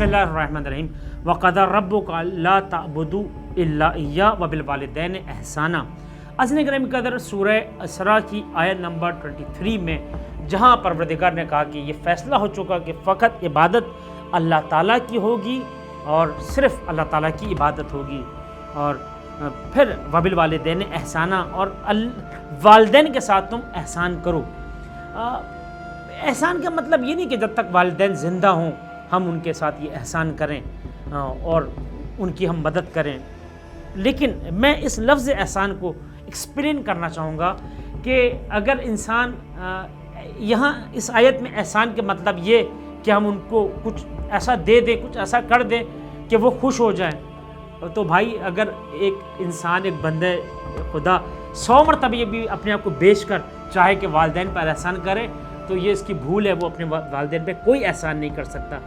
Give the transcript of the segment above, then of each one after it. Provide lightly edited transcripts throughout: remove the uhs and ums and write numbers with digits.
اللہ الرحمن الرحیم وَقَضَى رَبُّكَ أَلَّا تَعْبُدُوا إِلَّا إِيَّاهُ وَبِالْوَالِدَيْنِ إِحْسَانًا۔ عزیزان گرامی قدر سورہ اسراء کی آیت نمبر 23 میں جہاں پروردگار نے کہا کہ یہ فیصلہ ہو چکا کہ فقط عبادت اللہ تعالیٰ کی ہوگی اور صرف اللہ تعالیٰ کی عبادت ہوگی، اور پھر وَبِالْوَالِدَيْنِ إِحْسَانًا، اور والدین کے ساتھ تم احسان کرو۔ احسان کا مطلب یہ نہیں کہ جب تک والدین زندہ ہوں ہم ان کے ساتھ یہ احسان کریں اور ان کی ہم مدد کریں، لیکن میں اس لفظ احسان کو ایکسپلین کرنا چاہوں گا کہ اگر انسان یہاں اس آیت میں احسان کے مطلب یہ کہ ہم ان کو کچھ ایسا دے دیں، کچھ ایسا کر دیں کہ وہ خوش ہو جائیں، تو بھائی اگر ایک انسان، ایک بندے خدا 100 مرتبہ یہ بھی اپنے آپ کو بیچ کر چاہے کہ والدین پر احسان کرے تو یہ اس کی بھول ہے، وہ اپنے والدین پہ کوئی احسان نہیں کر سکتا۔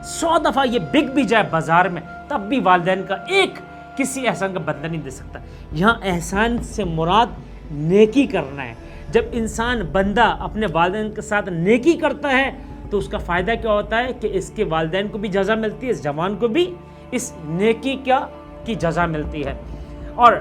100 دفعہ یہ بک بھی جائے بازار میں تب بھی والدین کا ایک کسی احسان کا بدلہ نہیں دے سکتا۔ یہاں احسان سے مراد نیکی کرنا ہے۔ جب انسان بندہ اپنے والدین کے ساتھ نیکی کرتا ہے تو اس کا فائدہ کیا ہوتا ہے کہ اس کے والدین کو بھی جزا ملتی ہے، اس جوان کو بھی اس نیکی کی جزا ملتی ہے۔ اور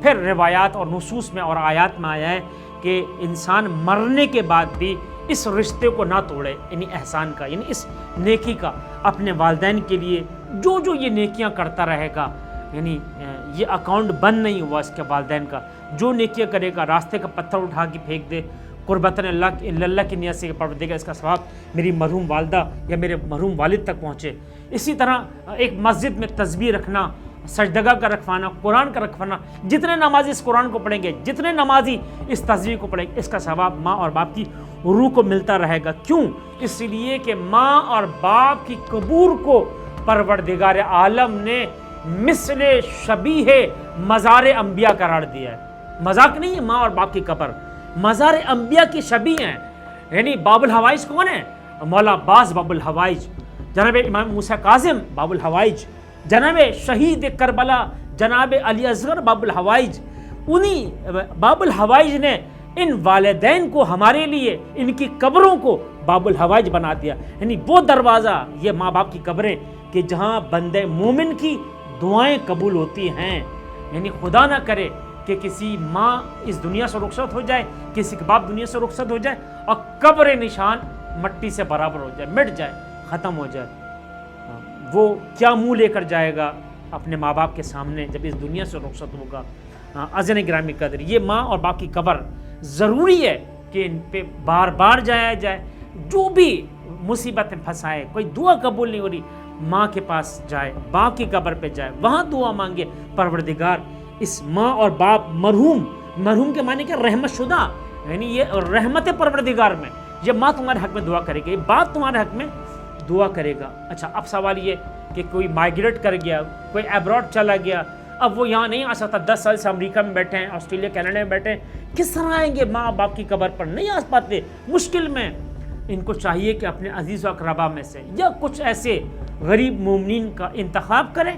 پھر روایات اور نصوص میں اور آیات میں آیا ہے کہ انسان مرنے کے بعد بھی اس رشتے کو نہ توڑے، یعنی احسان کا، یعنی اس نیکی کا، اپنے والدین کے لیے جو یہ نیکیاں کرتا رہے گا، یعنی یہ اکاؤنٹ بند نہیں ہوا اس کے والدین کا، جو نیکیاں کرے گا، راستے کا پتھر اٹھا کے پھینک دے قربتاً اللہ کی نیت سے پروردگار اس کا ثواب میری مرحوم والدہ یا میرے مرحوم والد تک پہنچے۔ اسی طرح ایک مسجد میں تسبیح رکھنا، سجدگاہ کا رکھوانا، قرآن کا رکھوانا، جتنے نمازی اس قرآن کو پڑھیں گے، جتنے نمازی اس تسبیح کو پڑھیں گے، اس کا ثواب ماں اور باپ کی روح کو ملتا رہے گا۔ کیوں؟ اس لیے کہ ماں اور باپ کی قبر کو پروردگار عالم نے مثل شبیہ مزار انبیاء قرار دیا ہے۔ مذاق نہیں ہے، ماں اور باپ کی قبر مزار انبیاء کی شبیہ ہیں۔ یعنی باب الحوائج کون ہے؟ مولا عباس باب الحوائج، جناب امام موسیٰ کاظم باب الحوائج، جناب شہید کربلا جناب علی اصغر باب الحوائج۔ انہی باب الحوائج نے ان والدین کو ہمارے لیے، ان کی قبروں کو باب الحوائج بنا دیا، یعنی وہ دروازہ، یہ ماں باپ کی قبریں کہ جہاں بندے مومن کی دعائیں قبول ہوتی ہیں۔ یعنی خدا نہ کرے کہ کسی ماں اس دنیا سے رخصت ہو جائے، کسی کے باپ دنیا سے رخصت ہو جائے اور قبر نشان مٹی سے برابر ہو جائے، مٹ جائے، ختم ہو جائے، وہ کیا منہ لے کر جائے گا اپنے ماں باپ کے سامنے جب اس دنیا سے رخصت ہوگا۔ عزیزان گرامی قدر، یہ ماں اور باپ کی قبر ضروری ہے کہ ان پہ بار بار جایا جائے۔ جو بھی مصیبت میں پھنسائے، کوئی دعا قبول نہیں ہو رہی، ماں کے پاس جائے، باپ کی قبر پہ جائے، وہاں دعا مانگے، پروردگار اس ماں اور باپ مرحوم کے معنی کہ رحمت شدہ، یعنی یہ رحمت پروردگار میں، یہ ماں تمہارے حق میں دعا کرے گی، یہ باپ تمہارے حق میں دعا کرے گا۔ اچھا، اب سوال یہ کہ کوئی مائگریٹ کر گیا، کوئی ایبراڈ چلا گیا، اب وہ یہاں نہیں آ سکتا، 10 سال سے امریکہ میں بیٹھے ہیں، آسٹریلیا کینیڈا میں بیٹھے ہیں، کس طرح آئیں گے ماں باپ کی قبر پر؟ نہیں آ پاتے، مشکل میں۔ ان کو چاہیے کہ اپنے عزیز و اقربا میں سے یا کچھ ایسے غریب مومنین کا انتخاب کریں،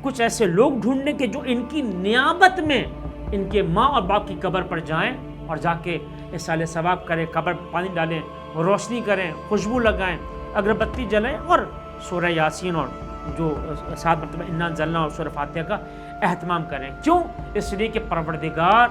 کچھ ایسے لوگ ڈھونڈنے کے جو ان کی نیابت میں ان کے ماں اور باپ کی قبر پر جائیں اور جا کے اصالہ ثواب کریں، قبر پانی ڈالیں، روشنی کریں، خوشبو لگائیں، اگربتی جلائیں اور سورہ یاسین اور جو 7 مرتبہ انا انزلنا اور سورہ فاتحہ کا اہتمام کریں۔ کیوں؟ اس لیے کہ پروردگار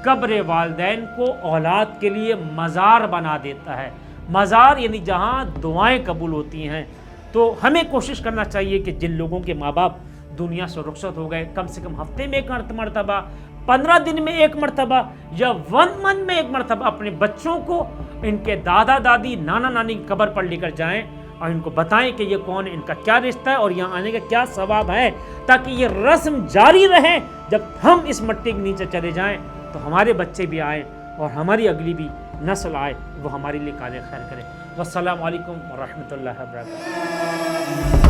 قبر والدین کو اولاد کے لیے مزار بنا دیتا ہے۔ مزار یعنی جہاں دعائیں قبول ہوتی ہیں۔ تو ہمیں کوشش کرنا چاہیے کہ جن لوگوں کے ماں باپ دنیا سے رخصت ہو گئے، کم سے کم ہفتے میں 1 مرتبہ، 15 دن میں 1 مرتبہ یا 1 منتھ میں 1 مرتبہ اپنے بچوں کو ان کے دادا دادی، نانا نانی کی قبر پر لے کر جائیں اور ان کو بتائیں کہ یہ کون ہے، ان کا کیا رشتہ ہے اور یہاں آنے کا کیا ثواب ہے، تاکہ یہ رسم جاری رہے۔ جب ہم اس مٹی کے نیچے چلے جائیں تو ہمارے بچے بھی آئیں اور ہماری اگلی بھی نسل آئے، وہ ہمارے لیے کالے خیر کرے۔ والسلام علیکم ورحمۃ اللہ وبرکاتہ۔